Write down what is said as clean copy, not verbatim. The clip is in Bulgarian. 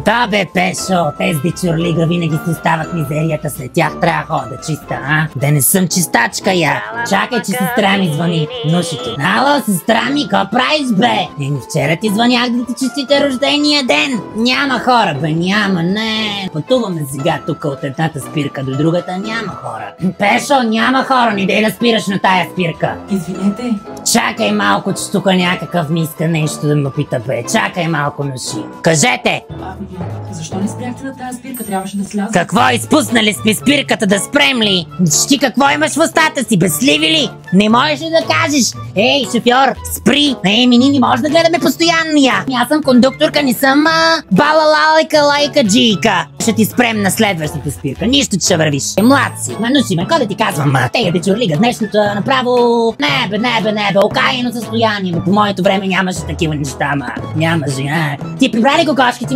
Да бе, Пешо, тези дичурлига винаги си остават мизерията, след тях трябва да хода чиста, а? Да не съм чистачка я. Чакай, че сестра ми звъни. Нушите. Ало, сестра ми, ко правиш, бе? Вчера ти звънях да ти честите рождения ден. Няма хора, бе, няма, не. Пътуваме сега тук от едната спирка до другата, няма хора. Пешо, няма хора, не дей да спираш на тая спирка. Извинете. Чакай малко, че тук някакъв ми иска нещо да ме пита, бе. Чакай малко, Нуши. Кажете! Защо не спряхте на тази спирка? Трябваше да сляза. Какво, изпуснали сме спирката, да спрем ли? Ти какво имаш в устата си, безсливи ли? Не можеш ли да кажеш? Ей, шофьор, спри! Ние не може да гледаме постоянно я. Аз съм кондукторка, не съм балалайка лайка джийка. Ще ти спрем на следващата спирка, нищо че ще вървиш. Млад си, Нуши ме, какво да ти казвам? Тега дечурлига, днешното направо... Не бе, окаяно състояние. По моето време нямаше такива неща, Нямаше, Ти прибрали кокошките,